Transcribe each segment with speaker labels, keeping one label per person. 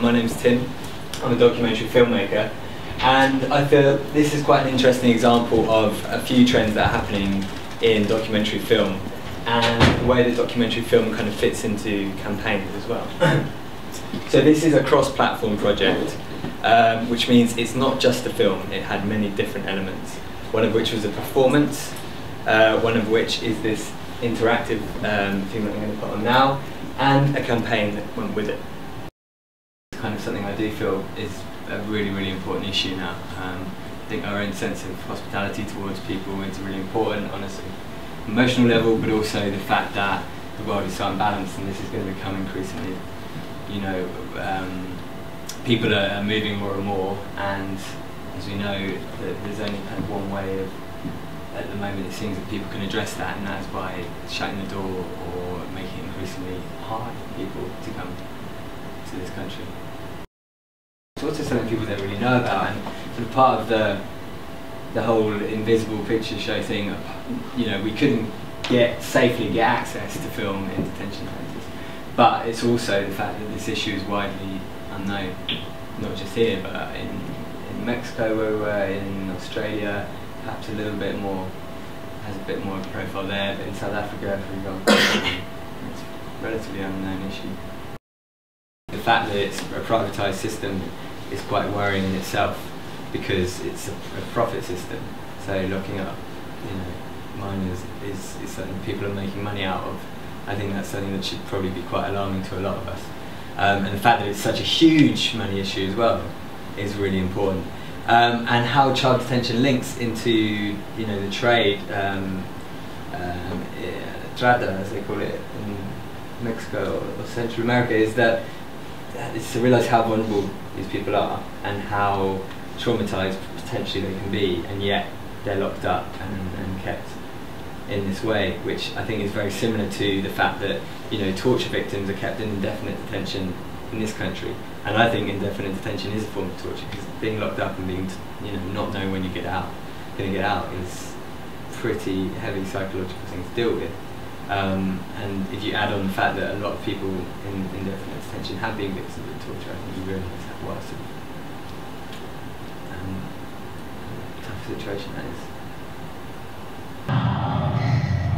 Speaker 1: My name's Tim, I'm a documentary filmmaker, and I feel this is quite an interesting example of a few trends that are happening in documentary film and the way that documentary film kind of fits into campaigns as well. So this is a cross-platform project, which means it's not just a film, it had many different elements, one of which was a performance, one of which is this interactive thing that I'm going to put on now, and a campaign that went with it. It's kind of something I do feel is a really, really important issue now. I think our own sense of hospitality towards people is really important on an emotional level, but also the fact that the world is so unbalanced and this is going to become increasingly, you know, people are moving more and more, and as we know, there's only kind of one way of, at the moment it seems that people can address that, and that's by shutting the door or making it increasingly hard for people to come to this country. It's also something people don't really know about, and sort of part of the whole Invisible Picture Show thing, you know, we couldn't safely get access to film in detention centres, but it's also the fact that this issue is widely unknown, not just here, but in Mexico where we were, in Australia, perhaps a little bit more, has a bit more of a profile there, but in South Africa, for example, it's a relatively unknown issue. The fact that it's a privatised system is quite worrying in itself, because it's a profit system. So looking up, you know, minors is something people are making money out of. I think that's something that should probably be quite alarming to a lot of us. And the fact that it's such a huge money issue as well is really important. And how child detention links into, you know, the trade, trata as they call it in Mexico or Central America, is that it's to realise how vulnerable these people are and how traumatised potentially they can be, and yet they're locked up and kept in this way, which I think is very similar to the fact that, you know, torture victims are kept in indefinite detention in this country, and I think indefinite detention is a form of torture, because being locked up and being, you know, not knowing when you going to get out is a pretty heavy psychological thing to deal with. And if you add on the fact that a lot of people in indefinite detention have been victims of torture, I think you realise what a sort of tough situation that is.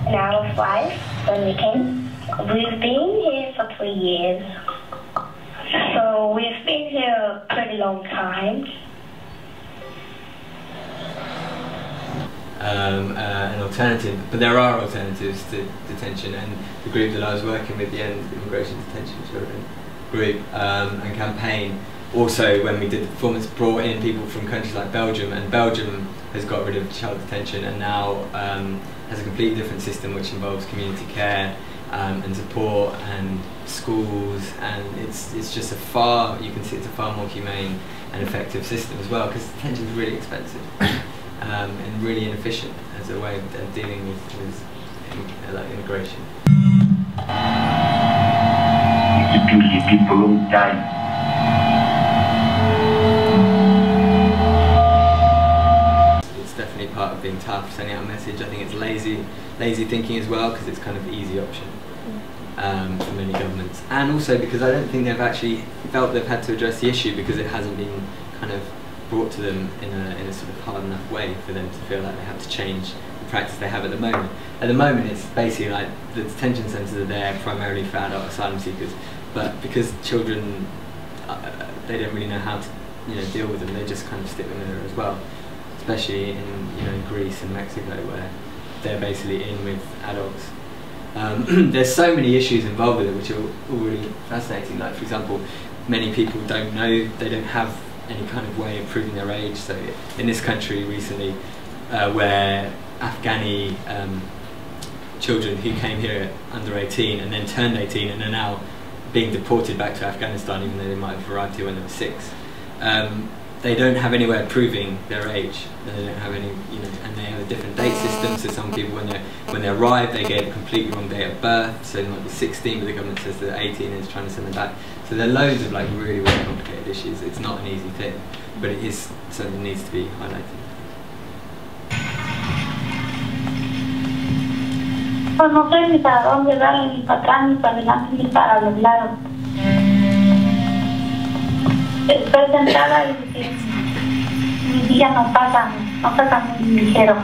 Speaker 2: And I was wife when we came. We've been here for 3 years, so we've been here a pretty long time.
Speaker 1: An alternative, but there are alternatives to detention, and the group that I was working with, the End Immigration Detention Children group and campaign, also when we did the performance brought in people from countries like Belgium, and Belgium has got rid of child detention and now has a completely different system which involves community care and support and schools, and it's just you can see it's a far more humane and effective system as well, because detention is really expensive. And really inefficient as a way of dealing with like immigration. It's definitely part of being tough, sending out a message. I think it's lazy thinking as well, because it's kind of the easy option for many governments, and also because I don't think they've actually felt they've had to address the issue, because it hasn't been kind of brought to them in a sort of hard enough way for them to feel like they have to change the practice they have at the moment. At the moment it's basically like the detention centres are there primarily for adult asylum seekers, but because children, they don't really know how to, you know, deal with them, they just kind of stick them in there as well, especially in, you know, Greece and Mexico, where they're basically in with adults. There's so many issues involved with it which are all really fascinating. Like, for example, many people don't know, they don't have any kind of way of proving their age. So in this country recently, where Afghani children who came here under 18 and then turned 18 and are now being deported back to Afghanistan, even though they might have arrived here when they were 6, they don't have any way of proving their age. They don't have any, you know, and they have a different date system. So some people, when they arrive, they get a completely wrong date of birth. So they might be 16, but the government says they're 18 and is trying to send them back. So there are loads of like really, really complicated issues. It's not an easy thing, but it is something that needs to be highlighted.
Speaker 2: No sé ni para dónde darle, ni para atrás, ni para adelante, ni para los lados.
Speaker 3: Estoy sentada y mis días no pasan muy ligero.